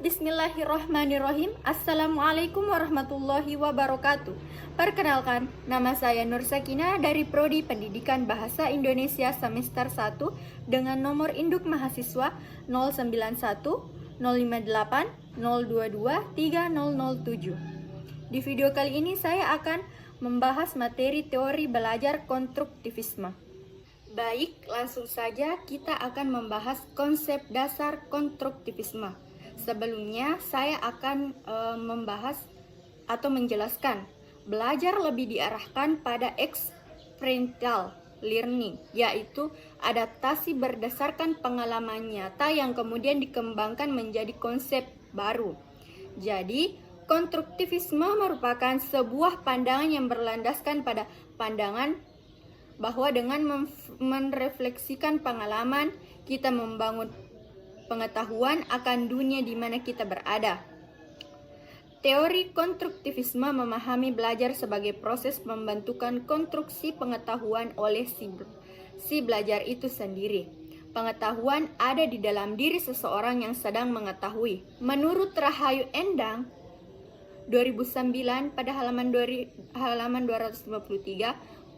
Bismillahirrahmanirrahim. Assalamualaikum warahmatullahi wabarakatuh. Perkenalkan, nama saya Nur Sakinah dari Prodi Pendidikan Bahasa Indonesia semester 1 dengan nomor induk mahasiswa 091 058 022 3007. Di video kali ini saya akan membahas materi teori belajar konstruktivisme. Baik, langsung saja kita akan membahas konsep dasar konstruktivisme. Sebelumnya saya akan membahas atau menjelaskan belajar lebih diarahkan pada experiential learning, yaitu adaptasi berdasarkan pengalaman nyata yang kemudian dikembangkan menjadi konsep baru. Jadi, konstruktivisme merupakan sebuah pandangan yang berlandaskan pada pandangan bahwa dengan merefleksikan pengalaman, kita membangun pengetahuan akan dunia di mana kita berada. Teori konstruktivisme memahami belajar sebagai proses pembentukan konstruksi pengetahuan oleh si belajar itu sendiri. Pengetahuan ada di dalam diri seseorang yang sedang mengetahui. Menurut Rahayu Endang 2009 pada halaman 253,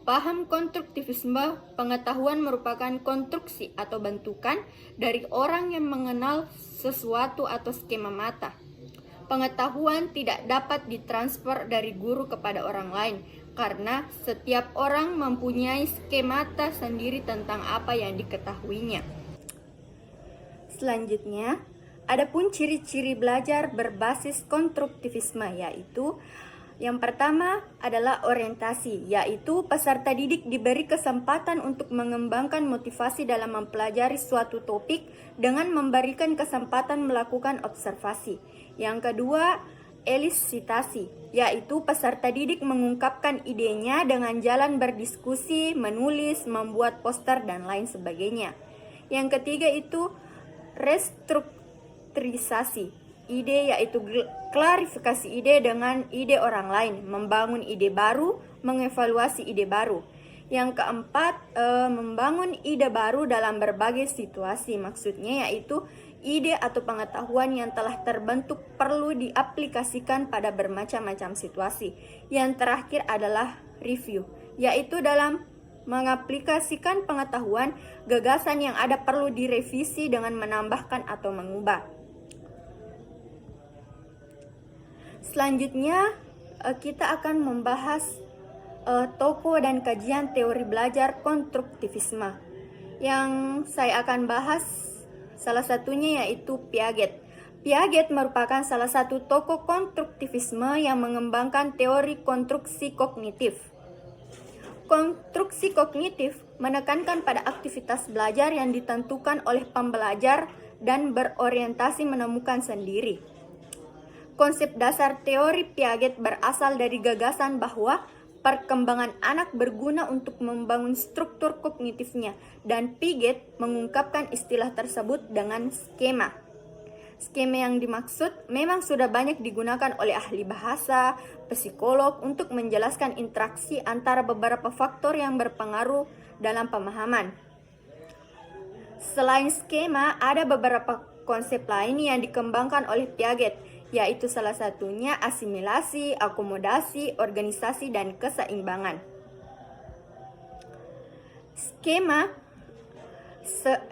paham konstruktivisme, pengetahuan merupakan konstruksi atau bentukan dari orang yang mengenal sesuatu atau skema mata. Pengetahuan tidak dapat ditransfer dari guru kepada orang lain, karena setiap orang mempunyai skemata sendiri tentang apa yang diketahuinya. Selanjutnya, adapun ciri-ciri belajar berbasis konstruktivisme, yaitu yang pertama adalah orientasi, yaitu peserta didik diberi kesempatan untuk mengembangkan motivasi dalam mempelajari suatu topik dengan memberikan kesempatan melakukan observasi. Yang kedua, elisitasi, yaitu peserta didik mengungkapkan idenya dengan jalan berdiskusi, menulis, membuat poster, dan lain sebagainya. Yang ketiga itu restrukturisasi, ide yaitu klarifikasi ide dengan ide orang lain, membangun ide baru, mengevaluasi ide baru. Yang keempat, membangun ide baru dalam berbagai situasi. Maksudnya yaitu ide atau pengetahuan yang telah terbentuk perlu diaplikasikan pada bermacam-macam situasi. Yang terakhir adalah review, yaitu dalam mengaplikasikan pengetahuan, gagasan yang ada perlu direvisi dengan menambahkan atau mengubah. Selanjutnya, kita akan membahas tokoh dan kajian teori belajar konstruktivisme. Yang saya akan bahas salah satunya yaitu Piaget. Piaget merupakan salah satu tokoh konstruktivisme yang mengembangkan teori konstruksi kognitif. Konstruksi kognitif menekankan pada aktivitas belajar yang ditentukan oleh pembelajar dan berorientasi menemukan sendiri. Konsep dasar teori Piaget berasal dari gagasan bahwa perkembangan anak berguna untuk membangun struktur kognitifnya, dan Piaget mengungkapkan istilah tersebut dengan skema. Skema yang dimaksud memang sudah banyak digunakan oleh ahli bahasa, psikolog untuk menjelaskan interaksi antara beberapa faktor yang berpengaruh dalam pemahaman. Selain skema, ada beberapa konsep lain yang dikembangkan oleh Piaget, yaitu salah satunya asimilasi, akomodasi, organisasi, dan keseimbangan. Skema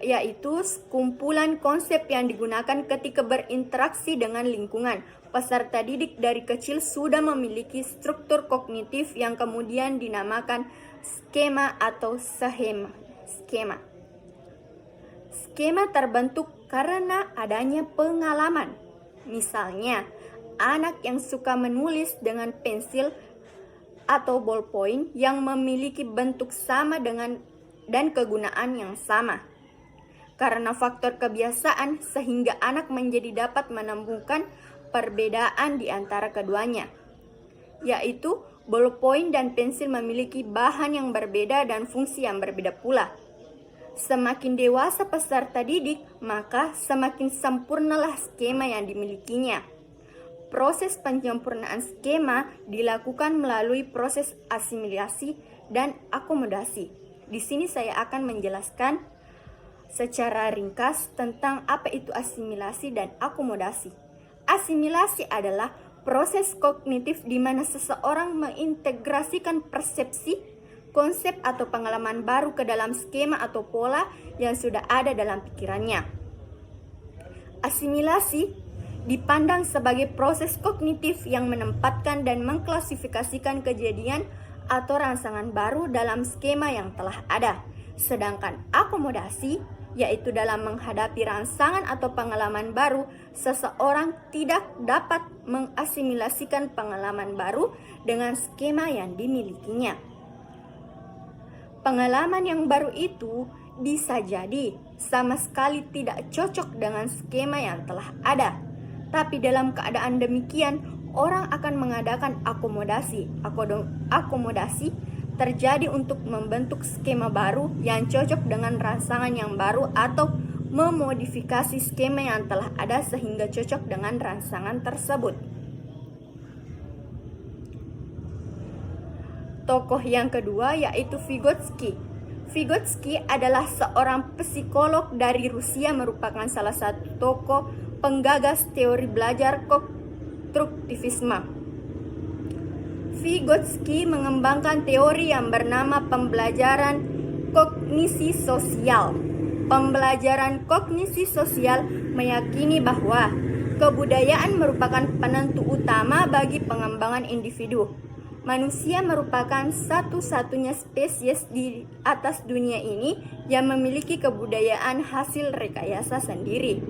yaitu kumpulan konsep yang digunakan ketika berinteraksi dengan lingkungan. Peserta didik dari kecil sudah memiliki struktur kognitif yang kemudian dinamakan skema atau skema. Skema terbentuk karena adanya pengalaman. Misalnya, anak yang suka menulis dengan pensil atau ballpoint yang memiliki bentuk sama dengan dan kegunaan yang sama. Karena faktor kebiasaan sehingga anak menjadi dapat menemukan perbedaan di antara keduanya, yaitu ballpoint dan pensil memiliki bahan yang berbeda dan fungsi yang berbeda pula. Semakin dewasa peserta didik, maka semakin sempurnalah skema yang dimilikinya. Proses penyempurnaan skema dilakukan melalui proses asimilasi dan akomodasi. Di sini saya akan menjelaskan secara ringkas tentang apa itu asimilasi dan akomodasi. Asimilasi adalah proses kognitif di mana seseorang mengintegrasikan persepsi, konsep atau pengalaman baru ke dalam skema atau pola yang sudah ada dalam pikirannya. Asimilasi dipandang sebagai proses kognitif yang menempatkan dan mengklasifikasikan kejadian atau rangsangan baru dalam skema yang telah ada. Sedangkan akomodasi yaitu dalam menghadapi rangsangan atau pengalaman baru, seseorang tidak dapat mengasimilasikan pengalaman baru dengan skema yang dimilikinya. Pengalaman yang baru itu bisa jadi sama sekali tidak cocok dengan skema yang telah ada. Tapi dalam keadaan demikian, orang akan mengadakan akomodasi. Akomodasi terjadi untuk membentuk skema baru yang cocok dengan rangsangan yang baru atau memodifikasi skema yang telah ada sehingga cocok dengan rangsangan tersebut. Tokoh yang kedua yaitu Vygotsky. Vygotsky adalah seorang psikolog dari Rusia, merupakan salah satu tokoh penggagas teori belajar konstruktivisme. Vygotsky mengembangkan teori yang bernama pembelajaran kognisi sosial. Pembelajaran kognisi sosial meyakini bahwa kebudayaan merupakan penentu utama bagi pengembangan individu. Manusia merupakan satu-satunya spesies di atas dunia ini yang memiliki kebudayaan hasil rekayasa sendiri.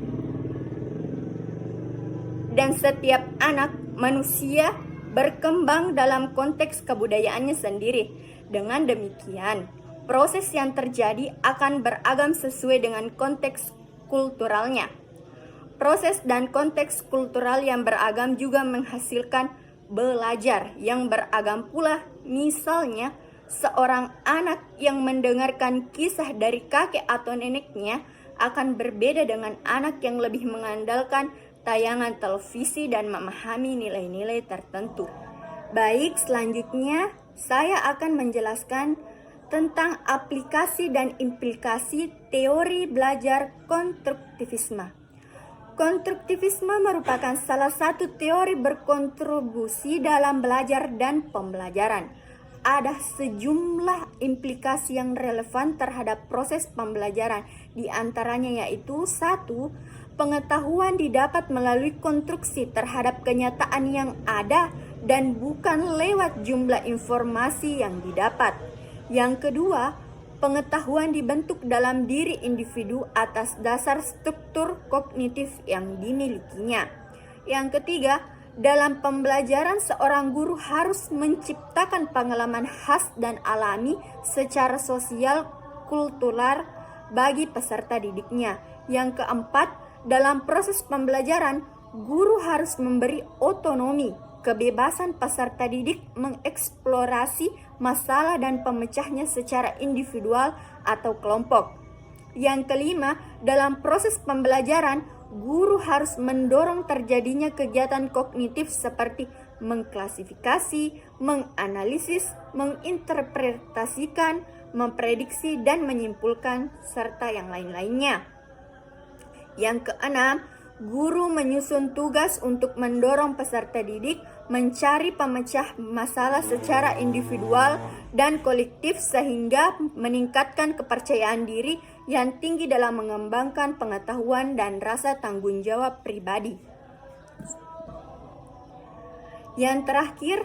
Dan setiap anak manusia berkembang dalam konteks kebudayaannya sendiri. Dengan demikian, proses yang terjadi akan beragam sesuai dengan konteks kulturalnya. Proses dan konteks kultural yang beragam juga menghasilkan belajar yang beragam pula. Misalnya, seorang anak yang mendengarkan kisah dari kakek atau neneknya akan berbeda dengan anak yang lebih mengandalkan tayangan televisi dan memahami nilai-nilai tertentu. Baik, selanjutnya saya akan menjelaskan tentang aplikasi dan implikasi teori belajar konstruktivisme. Konstruktivisme merupakan salah satu teori berkontribusi dalam belajar dan pembelajaran. Ada sejumlah implikasi yang relevan terhadap proses pembelajaran, di antaranya yaitu 1. Pengetahuan didapat melalui konstruksi terhadap kenyataan yang ada dan bukan lewat jumlah informasi yang didapat. Yang kedua, pengetahuan dibentuk dalam diri individu atas dasar struktur kognitif yang dimilikinya. Yang ketiga, dalam pembelajaran seorang guru harus menciptakan pengalaman khas dan alami secara sosial kultural bagi peserta didiknya. Yang keempat, dalam proses pembelajaran, guru harus memberi otonomi, kebebasan peserta didik mengeksplorasi masalah dan pemecahnya secara individual atau kelompok. Yang kelima, dalam proses pembelajaran, guru harus mendorong terjadinya kegiatan kognitif seperti mengklasifikasi, menganalisis, menginterpretasikan, memprediksi, dan menyimpulkan, serta yang lain-lainnya. Yang keenam, guru menyusun tugas untuk mendorong peserta didik mencari pemecah masalah secara individual dan kolektif sehingga meningkatkan kepercayaan diri yang tinggi dalam mengembangkan pengetahuan dan rasa tanggung jawab pribadi. Yang terakhir,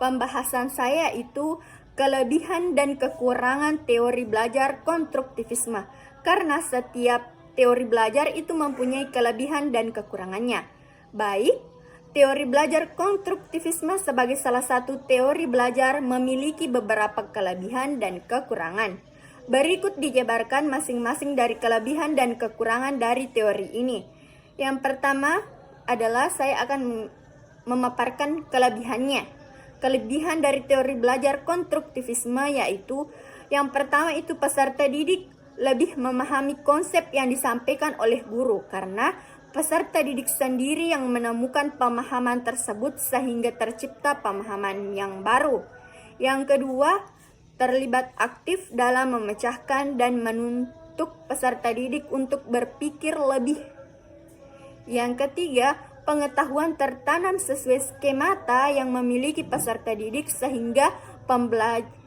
pembahasan saya itu kelebihan dan kekurangan teori belajar konstruktivisme, karena setiap teori belajar itu mempunyai kelebihan dan kekurangannya. Baik, teori belajar konstruktivisme sebagai salah satu teori belajar memiliki beberapa kelebihan dan kekurangan. Berikut dijabarkan masing-masing dari kelebihan dan kekurangan dari teori ini. Yang pertama adalah saya akan memaparkan kelebihannya. Kelebihan dari teori belajar konstruktivisme yaitu yang pertama itu peserta didik lebih memahami konsep yang disampaikan oleh guru karena peserta didik sendiri yang menemukan pemahaman tersebut sehingga tercipta pemahaman yang baru. Yang kedua, terlibat aktif dalam memecahkan dan menuntut peserta didik untuk berpikir lebih. Yang ketiga, pengetahuan tertanam sesuai skemata yang memiliki peserta didik sehingga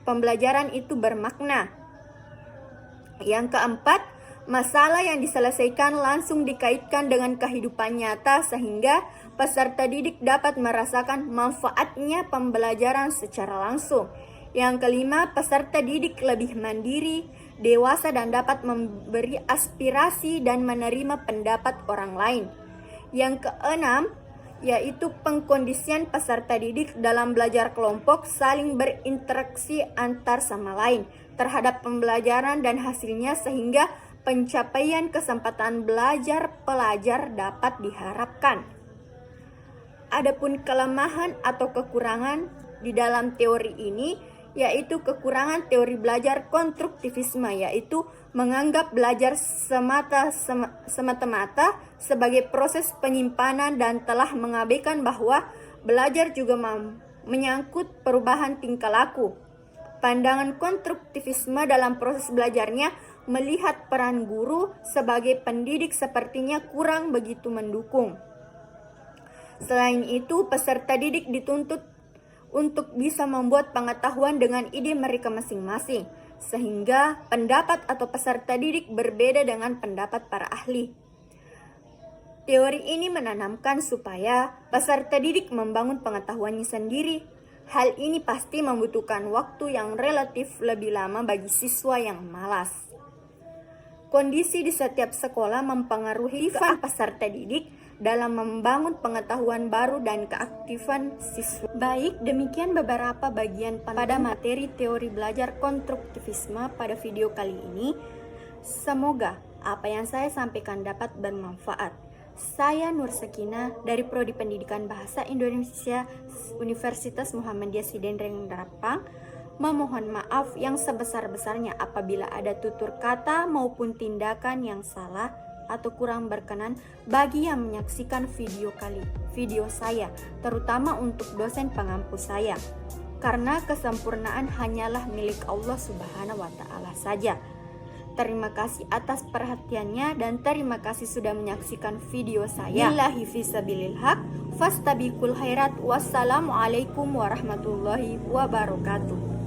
pembelajaran itu bermakna. Yang keempat, masalah yang diselesaikan langsung dikaitkan dengan kehidupan nyata sehingga peserta didik dapat merasakan manfaatnya pembelajaran secara langsung. Yang kelima, peserta didik lebih mandiri, dewasa dan dapat memberi aspirasi dan menerima pendapat orang lain. Yang keenam, yaitu pengkondisian peserta didik dalam belajar kelompok saling berinteraksi antar sama lain terhadap pembelajaran dan hasilnya sehingga pencapaian kesempatan belajar pelajar dapat diharapkan. Adapun kelemahan atau kekurangan di dalam teori ini yaitu kekurangan teori belajar konstruktivisme yaitu menganggap belajar semata-mata sebagai proses penyimpanan dan telah mengabaikan bahwa belajar juga menyangkut perubahan tingkah laku. Pandangan konstruktivisme dalam proses belajarnya melihat peran guru sebagai pendidik sepertinya kurang begitu mendukung. Selain itu, peserta didik dituntut untuk bisa membuat pengetahuan dengan ide mereka masing-masing, sehingga pendapat atau peserta didik berbeda dengan pendapat para ahli. Teori ini menanamkan supaya peserta didik membangun pengetahuannya sendiri. Hal ini pasti membutuhkan waktu yang relatif lebih lama bagi siswa yang malas. Kondisi di setiap sekolah mempengaruhi peserta didik dalam membangun pengetahuan baru dan keaktifan siswa. Baik, demikian beberapa bagian pada materi teori belajar konstruktivisme pada video kali ini. Semoga apa yang saya sampaikan dapat bermanfaat. Saya Nur Sakina dari Prodi Pendidikan Bahasa Indonesia Universitas Muhammadiyah Sidenreng Darapang. Memohon maaf yang sebesar-besarnya apabila ada tutur kata maupun tindakan yang salah atau kurang berkenan bagi yang menyaksikan video saya, terutama untuk dosen pengampu saya. Karena kesempurnaan hanyalah milik Allah Subhanahu wa Ta'ala saja. Terima kasih atas perhatiannya dan terima kasih sudah menyaksikan video saya. Billahi fisabilil haq, fastabiqul khairat. Wassalamualaikum warahmatullahi wabarakatuh.